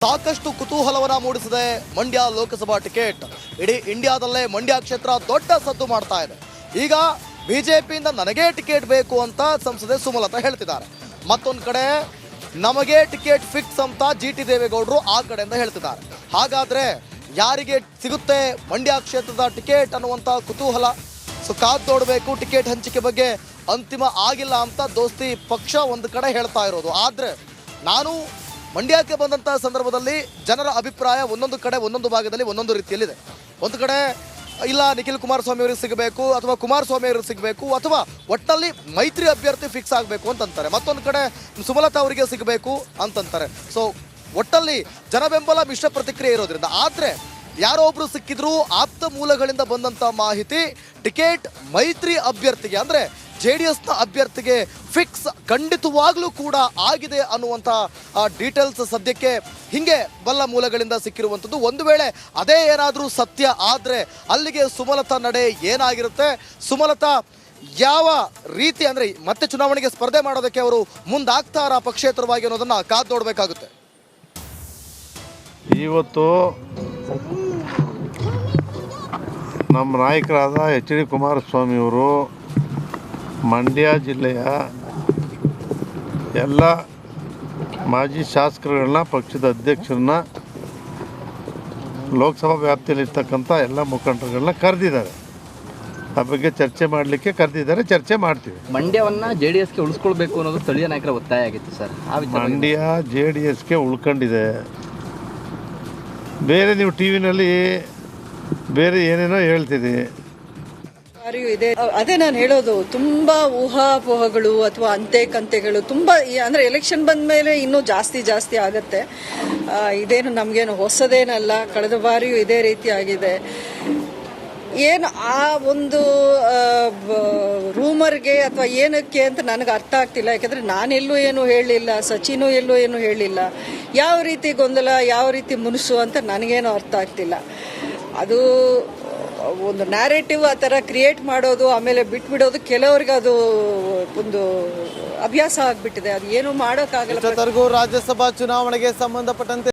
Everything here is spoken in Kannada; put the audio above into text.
ಸಾಕಷ್ಟು ಕುತೂಹಲವನ್ನ ಮೂಡಿಸಿದೆ ಮಂಡ್ಯ ಲೋಕಸಭಾ ಟಿಕೆಟ್. ಇಡೀ ಇಂಡಿಯಾದಲ್ಲೇ ಮಂಡ್ಯ ಕ್ಷೇತ್ರ ದೊಡ್ಡ ಸದ್ದು ಮಾಡ್ತಾ ಇದೆ. ಈಗ ಬಿಜೆಪಿಯಿಂದ ನನಗೆ ಟಿಕೆಟ್ ಬೇಕು ಅಂತ ಸಂಸದೆ ಸುಮಲತಾ ಹೇಳ್ತಿದ್ದಾರೆ. ಮತ್ತೊಂದು ಕಡೆ ನಮಗೆ ಟಿಕೆಟ್ ಫಿಕ್ಸ್ ಅಂತ ಜಿಟಿ ದೇವೇಗೌಡರು ಆ ಕಡೆಯಿಂದ ಹೇಳ್ತಿದ್ದಾರೆ. ಹಾಗಾದ್ರೆ ಯಾರಿಗೆ ಸಿಗುತ್ತೆ ಮಂಡ್ಯ ಕ್ಷೇತ್ರದ ಟಿಕೆಟ್ ಅನ್ನುವಂಥ ಕುತೂಹಲ. ಸೊ ಕಾದು ನೋಡಬೇಕು. ಟಿಕೆಟ್ ಹಂಚಿಕೆ ಬಗ್ಗೆ ಅಂತಿಮ ಆಗಿಲ್ಲ ಅಂತ ದೋಸ್ತಿ ಪಕ್ಷ ಒಂದು ಕಡೆ ಹೇಳ್ತಾ ಇರೋದು. ಆದರೆ ನಾನು ಮಂಡ್ಯಕ್ಕೆ ಬಂದಂಥ ಸಂದರ್ಭದಲ್ಲಿ ಜನರ ಅಭಿಪ್ರಾಯ ಒಂದೊಂದು ಕಡೆ ಒಂದೊಂದು ಭಾಗದಲ್ಲಿ ಒಂದೊಂದು ರೀತಿಯಲ್ಲಿದೆ. ಒಂದು ಕಡೆ ಇಲ್ಲ ನಿಖಿಲ್ ಕುಮಾರಸ್ವಾಮಿ ಅವರಿಗೆ ಸಿಗಬೇಕು ಅಥವಾ ಕುಮಾರಸ್ವಾಮಿ ಅವರಿಗೆ ಸಿಗಬೇಕು ಅಥವಾ ಒಟ್ಟಲ್ಲಿ ಮೈತ್ರಿ ಅಭ್ಯರ್ಥಿ ಫಿಕ್ಸ್ ಆಗಬೇಕು ಅಂತಂತಾರೆ. ಮತ್ತೊಂದು ಕಡೆ ಸುಮಲತಾ ಅವರಿಗೆ ಸಿಗಬೇಕು ಅಂತಂತಾರೆ. ಸೊ ಒಟ್ಟಲ್ಲಿ ಜನ ಬೆಂಬಲ ಮಿಶ್ರ ಪ್ರತಿಕ್ರಿಯೆ ಇರೋದ್ರಿಂದ. ಆದರೆ ಯಾರೋ ಒಬ್ರು ಸಿಕ್ಕಿದ್ರು ಆಪ್ತ ಮೂಲಗಳಿಂದ ಬಂದಂಥ ಮಾಹಿತಿ ಟಿಕೆಟ್ ಮೈತ್ರಿ ಅಭ್ಯರ್ಥಿಗೆ ಅಂದರೆ JDSನ ಅಭ್ಯರ್ಥಿಗೆ ಫಿಕ್ಸ್ ಖಂಡಿತವಾಗ್ಲೂ ಕೂಡ ಆಗಿದೆ ಅನ್ನುವಂಥ ಡೀಟೇಲ್ಸ್ ಸದ್ಯಕ್ಕೆ ಹಿಂಗೆ ಬಲ್ಲ ಮೂಲಗಳಿಂದ ಸಿಕ್ಕಿರುವಂಥದ್ದು. ಒಂದು ವೇಳೆ ಅದೇ ಏನಾದರೂ ಸತ್ಯ ಆದರೆ ಅಲ್ಲಿಗೆ ಸುಮಲತಾ ನಡೆ ಏನಾಗಿರುತ್ತೆ, ಸುಮಲತಾ ಯಾವ ರೀತಿ ಅಂದರೆ ಮತ್ತೆ ಚುನಾವಣೆಗೆ ಸ್ಪರ್ಧೆ ಮಾಡೋದಕ್ಕೆ ಅವರು ಮುಂದಾಗ್ತಾರಾ ಪಕ್ಷೇತರವಾಗಿ ಅನ್ನೋದನ್ನು ಕಾದು ನೋಡಬೇಕಾಗುತ್ತೆ. ಇವತ್ತು ನಮ್ಮ ನಾಯಕರಾದ HD ಕುಮಾರಸ್ವಾಮಿಯವರು ಮಂಡ್ಯ ಜಿಲ್ಲೆಯ ಎಲ್ಲ ಮಾಜಿ ಶಾಸಕರುಗಳನ್ನ, ಪಕ್ಷದ ಅಧ್ಯಕ್ಷರನ್ನ, ಲೋಕಸಭಾ ವ್ಯಾಪ್ತಿಯಲ್ಲಿರ್ತಕ್ಕಂಥ ಎಲ್ಲ ಮುಖಂಡರುಗಳನ್ನ ಕರೆದಿದ್ದಾರೆ. ಆ ಬಗ್ಗೆ ಚರ್ಚೆ ಮಾಡಲಿಕ್ಕೆ ಕರೆದಿದ್ದಾರೆ. ಚರ್ಚೆ ಮಾಡ್ತೀವಿ. ಮಂಡ್ಯವನ್ನು JDSಗೆ ಉಳಿಸ್ಕೊಳ್ಬೇಕು ಅನ್ನೋದು ಸ್ಥಳೀಯ ನಾಯಕರ ಒತ್ತಾಯ ಆಗಿತ್ತು ಸರ್. ಮಂಡ್ಯ JDSಗೆ ಉಳ್ಕೊಂಡಿದೆ. ಬೇರೆ ನೀವು ಟಿ ವಿನಲ್ಲಿ ಬೇರೆ ಏನೇನೋ ಹೇಳ್ತೀರಿ. ಇದೆ ಅದೇ ನಾನು ಹೇಳೋದು. ತುಂಬಾ ಊಹಾಪೋಹಗಳು ಅಥವಾ ಅಂತೆ ಕಂತೆಗಳು ತುಂಬಾ ಅಂದ್ರೆ ಎಲೆಕ್ಷನ್ ಬಂದ ಮೇಲೆ ಇನ್ನೂ ಜಾಸ್ತಿ ಆಗತ್ತೆ. ಇದೇನು ನಮ್ಗೇನು ಹೊಸದೇನಲ್ಲ, ಕಳೆದ ಬಾರಿಯೂ ಇದೇ ರೀತಿ ಆಗಿದೆ. ಏನು ಆ ಒಂದು ರೂಮರ್ಗೆ ಅಥವಾ ಏನಕ್ಕೆ ಅಂತ ನನಗೆ ಅರ್ಥ ಆಗ್ತಿಲ್ಲ. ಯಾಕಂದ್ರೆ ನಾನೆಲ್ಲೂ ಏನು ಹೇಳಲಿಲ್ಲ, ಸಚಿನು ಎಲ್ಲೂ ಏನು ಹೇಳಲಿಲ್ಲ. ಯಾವ ರೀತಿ ಗೊಂದಲ, ಯಾವ ರೀತಿ ಮುನಿಸು ಅಂತ ನನಗೇನು ಅರ್ಥ ಆಗ್ತಿಲ್ಲ. ಅದು ಒಂದು ನ್ಯಾರೇಟಿವ್ ಆ ಥರ ಕ್ರಿಯೇಟ್ ಮಾಡೋದು, ಆಮೇಲೆ ಬಿಟ್ಬಿಡೋದು ಕೆಲವ್ರಿಗೆ ಅದು ಒಂದು ಅಭ್ಯಾಸ ಆಗಿಬಿಟ್ಟಿದೆ. ಅದು ಏನು ಮಾಡೋಕ್ಕಾಗಲ್ಲ. ರಾಜ್ಯಸಭಾ ಚುನಾವಣೆಗೆ ಸಂಬಂಧಪಟ್ಟಂತೆ